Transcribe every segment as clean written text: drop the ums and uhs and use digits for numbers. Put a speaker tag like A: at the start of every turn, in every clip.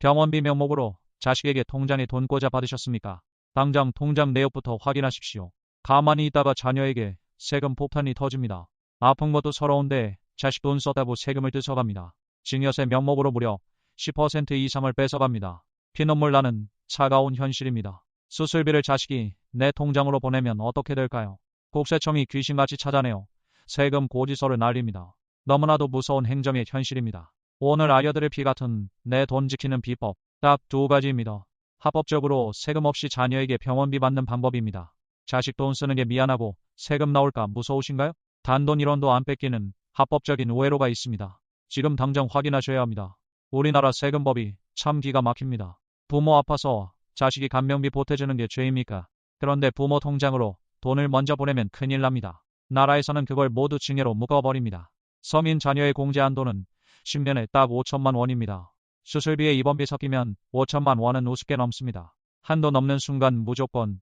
A: 병원비 명목으로 자식에게 통장에 돈 꽂아 받으셨습니까? 당장 통장 내역부터 확인하십시오. 가만히 있다가 자녀에게 세금 폭탄이 터집니다. 아픈 것도 서러운데 자식 돈 썼다고 세금을 뜯어갑니다. 증여세 명목으로 무려 10% 이상을 뺏어갑니다. 피눈물 나는 차가운 현실입니다. 수술비를 자식이 내 통장으로 보내면 어떻게 될까요? 국세청이 귀신같이 찾아내어 세금 고지서를 날립니다. 너무나도 무서운 행정의 현실입니다. 오늘 알려드릴 피 같은 내 돈 지키는 비법 딱 두 가지입니다. 합법적으로 세금 없이 자녀에게 병원비 받는 방법입니다. 자식 돈 쓰는 게 미안하고 세금 나올까 무서우신가요? 단돈 1원도 안 뺏기는 합법적인 우회로가 있습니다. 지금 당장 확인하셔야 합니다. 우리나라 세금법이 참 기가 막힙니다. 부모 아파서 자식이 간병비 보태주는 게 죄입니까? 그런데 부모 통장으로 돈을 먼저 보내면 큰일 납니다. 나라에서는 그걸 모두 증여로 묶어버립니다. 성인 자녀의 공제 한도는 10년에 딱 5천만 원입니다. 수술비에 입원비 섞이면 5천만 원은 우습게 넘습니다. 한도 넘는 순간 무조건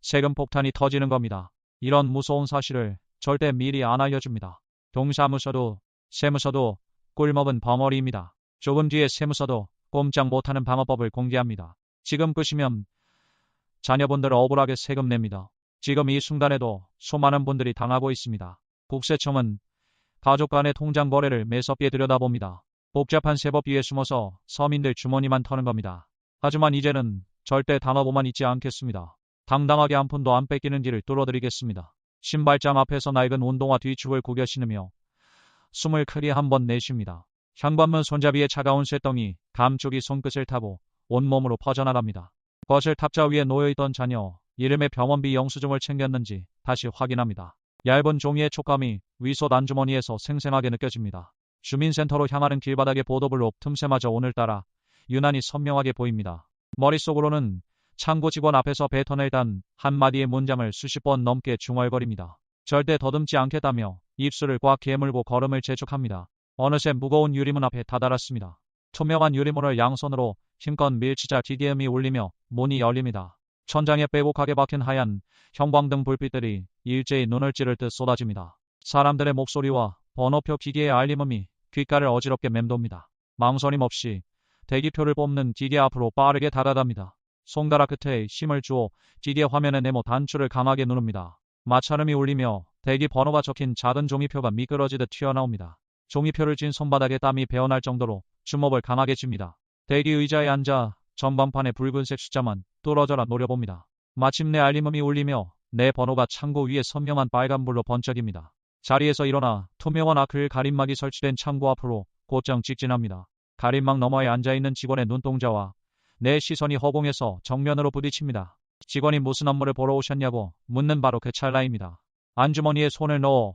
A: 세금 폭탄이 터지는 겁니다. 이런 무서운 사실을 절대 미리 안 알려줍니다. 동사무소도 세무서도 꿀먹은 벙어리입니다. 조금 뒤에 세무서도 꼼짝 못하는 방어법을 공개합니다. 지금 끄시면 자녀분들 억울하게 세금 냅니다. 지금 이 순간에도 수많은 분들이 당하고 있습니다. 국세청은 가족 간의 통장 거래를 매섭게 들여다봅니다. 복잡한 세법 위에 숨어서 서민들 주머니만 터는 겁니다. 하지만 이제는 절대 당하고만 있지 않겠습니다. 당당하게 한 푼도 안 뺏기는 길을 뚫어드리겠습니다. 신발장 앞에서 낡은 운동화 뒤축을 구겨 신으며 숨을 크게 한번 내쉽니다. 현관문 손잡이의 차가운 쇳덩이 감쪽이 손끝을 타고 온몸으로 퍼져나갑니다. 거실 탑자 위에 놓여있던 자녀 이름의 병원비 영수증을 챙겼는지 다시 확인합니다. 얇은 종이의 촉감이 위솥 안주머니에서 생생하게 느껴집니다. 주민센터로 향하는 길바닥의 보도블록 틈새마저 오늘따라 유난히 선명하게 보입니다. 머릿속으로는 창고 직원 앞에서 뱉어낼 단 한마디의 문장을 수십 번 넘게 중얼거립니다. 절대 더듬지 않겠다며 입술을 꽉 깨물고 걸음을 재촉합니다. 어느새 무거운 유리문 앞에 다다랐습니다. 투명한 유리문을 양손으로 힘껏 밀치자 기계음이 울리며 문이 열립니다. 천장에 빼곡하게 박힌 하얀 형광등 불빛들이 일제히 눈을 찌를 듯 쏟아집니다. 사람들의 목소리와 번호표 기계의 알림음이 귓가를 어지럽게 맴돕니다. 망설임 없이 대기표를 뽑는 기계 앞으로 빠르게 다가갑니다. 손가락 끝에 힘을 주어 기계 화면의 네모 단추를 강하게 누릅니다. 마찰음이 울리며 대기 번호가 적힌 작은 종이표가 미끄러지듯 튀어나옵니다. 종이표를 쥔 손바닥에 땀이 배어날 정도로 주먹을 강하게 쥡니다. 대기 의자에 앉아 전방판의 붉은색 숫자만 뚫어져라 노려봅니다. 마침내 알림음이 울리며 내 번호가 창고 위에 선명한 빨간불로 번쩍입니다. 자리에서 일어나 투명한 아크릴 가림막이 설치된 창고 앞으로 곧장 직진합니다. 가림막 너머에 앉아있는 직원의 눈동자와 내 시선이 허공에서 정면으로 부딪힙니다. 직원이 무슨 업무를 보러 오셨냐고 묻는 바로 그 찰나입니다. 안주머니에 손을 넣어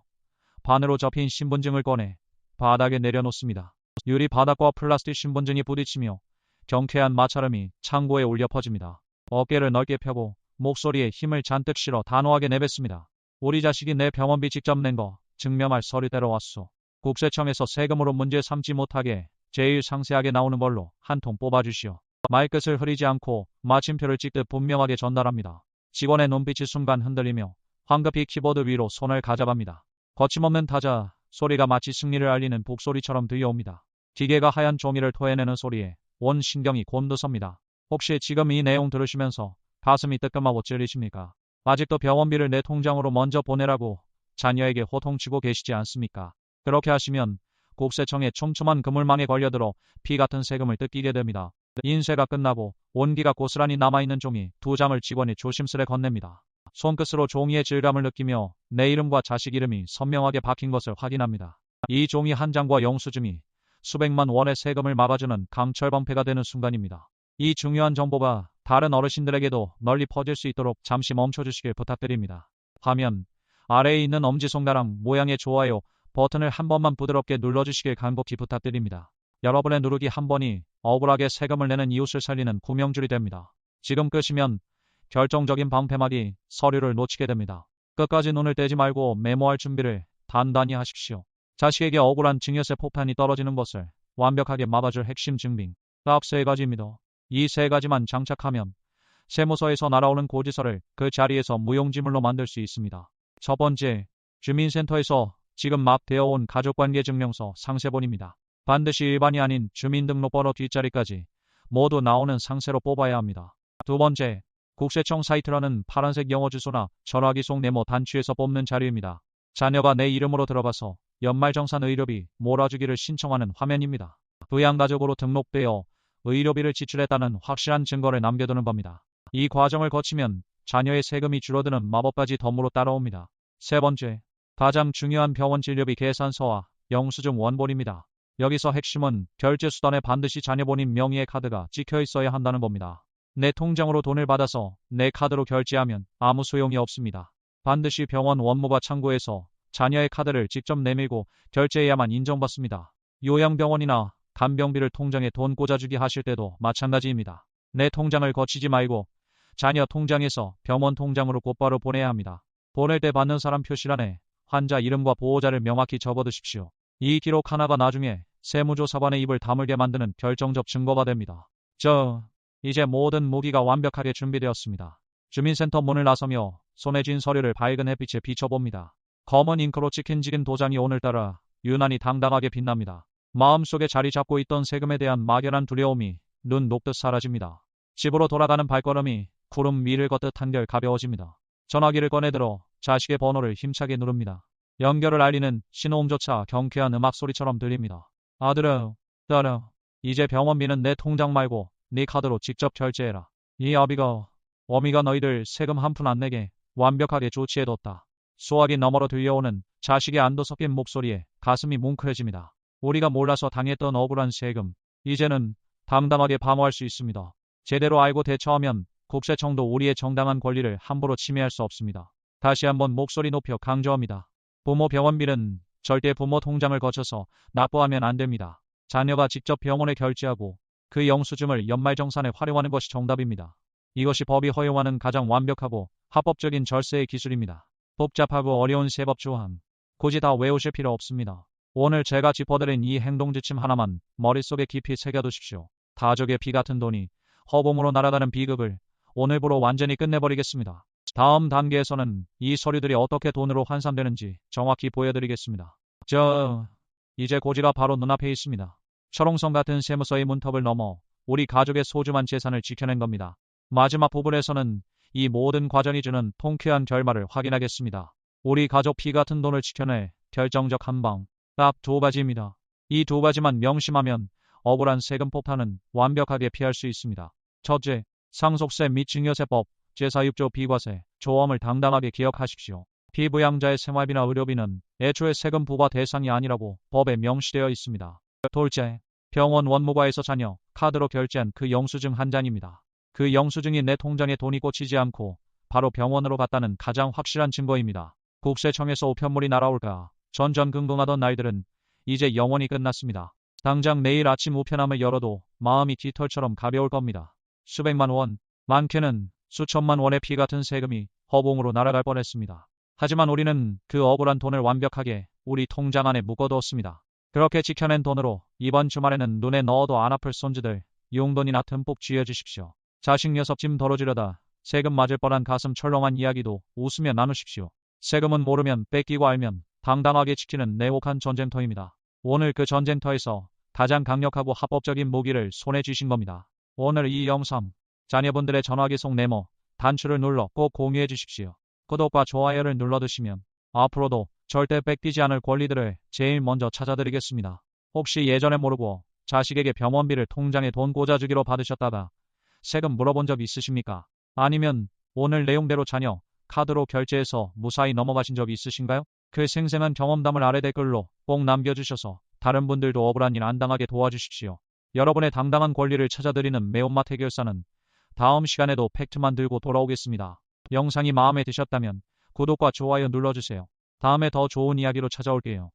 A: 반으로 접힌 신분증을 꺼내 바닥에 내려놓습니다. 유리 바닥과 플라스틱 신분증이 부딪히며 경쾌한 마찰음이 창고에 울려 퍼집니다. 어깨를 넓게 펴고 목소리에 힘을 잔뜩 실어 단호하게 내뱉습니다. 우리 자식이 내 병원비 직접 낸 거 증명할 서류 데려왔소. 국세청에서 세금으로 문제 삼지 못하게 제일 상세하게 나오는 걸로 한 통 뽑아주시오. 말끝을 흐리지 않고 마침표를 찍듯 분명하게 전달합니다. 직원의 눈빛이 순간 흔들리며 황급히 키보드 위로 손을 가져갑니다. 거침없는 타자 소리가 마치 승리를 알리는 북소리처럼 들려옵니다. 기계가 하얀 종이를 토해내는 소리에 온 신경이 곤두섭니다. 혹시 지금 이 내용 들으시면서 가슴이 뜨끔하고 찔리십니까? 아직도 병원비를 내 통장으로 먼저 보내라고 자녀에게 호통치고 계시지 않습니까? 그렇게 하시면 국세청의 촘촘한 그물망에 걸려들어 피 같은 세금을 뜯기게 됩니다. 인쇄가 끝나고 온기가 고스란히 남아있는 종이 두 장을 직원이 조심스레 건넵니다. 손끝으로 종이의 질감을 느끼며 내 이름과 자식 이름이 선명하게 박힌 것을 확인합니다. 이 종이 한 장과 영수증이 수백만 원의 세금을 막아주는 강철범패가 되는 순간입니다. 이 중요한 정보가 다른 어르신들에게도 널리 퍼질 수 있도록 잠시 멈춰주시길 부탁드립니다. 화면 아래에 있는 엄지손가락 모양의 좋아요 버튼을 한 번만 부드럽게 눌러주시길 간곡히 부탁드립니다. 여러분의 누르기 한 번이 억울하게 세금을 내는 이웃을 살리는 구명줄이 됩니다. 지금 끄시면 결정적인 방패막이 서류를 놓치게 됩니다. 끝까지 눈을 떼지 말고 메모할 준비를 단단히 하십시오. 자식에게 억울한 증여세 폭탄이 떨어지는 것을 완벽하게 막아줄 핵심 증빙 딱 세 가지입니다. 이 세 가지만 장착하면 세무서에서 날아오는 고지서를 그 자리에서 무용지물로 만들 수 있습니다. 첫 번째, 주민센터에서 지금 막 되어온 가족관계증명서 상세본입니다. 반드시 일반이 아닌 주민등록번호 뒷자리까지 모두 나오는 상세로 뽑아야 합니다. 두 번째, 국세청 사이트라는 파란색 영어 주소나 전화기 속 네모 단추에서 뽑는 자료입니다. 자녀가 내 이름으로 들어가서 연말정산 의료비 몰아주기를 신청하는 화면입니다. 부양가족으로 등록되어 의료비를 지출했다는 확실한 증거를 남겨두는 겁니다. 이 과정을 거치면 자녀의 세금이 줄어드는 마법까지 덤으로 따라옵니다. 세 번째, 가장 중요한 병원 진료비 계산서와 영수증 원본입니다. 여기서 핵심은 결제 수단에 반드시 자녀 본인 명의의 카드가 찍혀 있어야 한다는 겁니다. 내 통장으로 돈을 받아서 내 카드로 결제하면 아무 소용이 없습니다. 반드시 병원 원무과 창구에서 자녀의 카드를 직접 내밀고 결제해야만 인정받습니다. 요양병원이나 간병비를 통장에 돈 꽂아주기 하실 때도 마찬가지입니다. 내 통장을 거치지 말고 자녀 통장에서 병원 통장으로 곧바로 보내야 합니다. 보낼 때 받는 사람 표시란에 환자 이름과 보호자를 명확히 적어두십시오. 이 기록 하나가 나중에 세무조사관의 입을 다물게 만드는 결정적 증거가 됩니다. 이제 모든 무기가 완벽하게 준비되었습니다. 주민센터 문을 나서며 손에 쥔 서류를 밝은 햇빛에 비춰봅니다. 검은 잉크로 찍힌 지긴 도장이 오늘따라 유난히 당당하게 빛납니다. 마음속에 자리 잡고 있던 세금에 대한 막연한 두려움이 눈 녹듯 사라집니다. 집으로 돌아가는 발걸음이 구름 위를 걷듯 한결 가벼워집니다. 전화기를 꺼내들어 자식의 번호를 힘차게 누릅니다. 연결을 알리는 신호음조차 경쾌한 음악 소리처럼 들립니다. 아들아, 딸아, 이제 병원비는 내 통장 말고 네 카드로 직접 결제해라. 이 어미가 너희들 세금 한 푼 안 내게 완벽하게 조치해뒀다. 수화기 너머로 들려오는 자식의 안도 섞인 목소리에 가슴이 뭉클해집니다. 우리가 몰라서 당했던 억울한 세금, 이제는 당당하게 방어할 수 있습니다. 제대로 알고 대처하면 국세청도 우리의 정당한 권리를 함부로 침해할 수 없습니다. 다시 한번 목소리 높여 강조합니다. 부모 병원비는 절대 부모 통장을 거쳐서 납부하면 안 됩니다. 자녀가 직접 병원에 결제하고 그 영수증을 연말정산에 활용하는 것이 정답입니다. 이것이 법이 허용하는 가장 완벽하고 합법적인 절세의 기술입니다. 복잡하고 어려운 세법 조항, 굳이 다 외우실 필요 없습니다. 오늘 제가 짚어드린 이 행동 지침 하나만 머릿속에 깊이 새겨두십시오. 가족의 피 같은 돈이 허공으로 날아가는 비극을 오늘부로 완전히 끝내버리겠습니다. 다음 단계에서는 이 서류들이 어떻게 돈으로 환산되는지 정확히 보여드리겠습니다. 이제 고지가 바로 눈앞에 있습니다. 철옹성 같은 세무서의 문턱을 넘어 우리 가족의 소중한 재산을 지켜낸 겁니다. 마지막 부분에서는 이 모든 과정이 주는 통쾌한 결말을 확인하겠습니다. 우리 가족 피 같은 돈을 지켜내 결정적 한방, 딱 두 가지입니다. 이 두 가지만 명심하면 억울한 세금 폭탄은 완벽하게 피할 수 있습니다. 첫째, 상속세 및 증여세법 제4 비과세 조엄을 당당하게 기억하십시오. 피부양자의 생활비나 의료비는 애초에 세금 부과 대상이 아니라고 법에 명시되어 있습니다. 둘째, 병원 원무과에서 자녀 카드로 결제한 그 영수증 한 장입니다. 그 영수증이 내 통장에 돈이 꽂히지 않고 바로 병원으로 갔다는 가장 확실한 증거입니다. 국세청에서 우편물이 날아올까 전전긍긍하던 날들은 이제 영원히 끝났습니다. 당장 내일 아침 우편함을 열어도 마음이 깃털처럼 가벼울 겁니다. 수백만 원, 많게는 수천만 원의 피 같은 세금이 허공으로 날아갈 뻔했습니다. 하지만 우리는 그 억울한 돈을 완벽하게 우리 통장 안에 묶어두었습니다. 그렇게 지켜낸 돈으로 이번 주말에는 눈에 넣어도 안 아플 손주들 용돈이나 듬뿍 쥐어주십시오. 자식 녀석 짐 덜어주려다 세금 맞을 뻔한 가슴 철렁한 이야기도 웃으며 나누십시오. 세금은 모르면 뺏기고 알면 당당하게 지키는 냉혹한 전쟁터입니다. 오늘 그 전쟁터에서 가장 강력하고 합법적인 무기를 손에 쥐신 겁니다. 오늘 이 영상 자녀분들의 전화기 속 네모 단추를 눌러 꼭 공유해 주십시오. 구독과 좋아요를 눌러두시면 앞으로도 절대 뺏기지 않을 권리들을 제일 먼저 찾아드리겠습니다. 혹시 예전에 모르고 자식에게 병원비를 통장에 돈 꽂아주기로 받으셨다가 세금 물어본 적 있으십니까? 아니면 오늘 내용대로 자녀 카드로 결제해서 무사히 넘어가신 적 있으신가요? 그 생생한 경험담을 아래 댓글로 꼭 남겨주셔서 다른 분들도 억울한 일 안 당하게 도와주십시오. 여러분의 당당한 권리를 찾아드리는 매운맛 해결사는 다음 시간에도 팩트만 들고 돌아오겠습니다. 영상이 마음에 드셨다면 구독과 좋아요 눌러주세요. 다음에 더 좋은 이야기로 찾아올게요.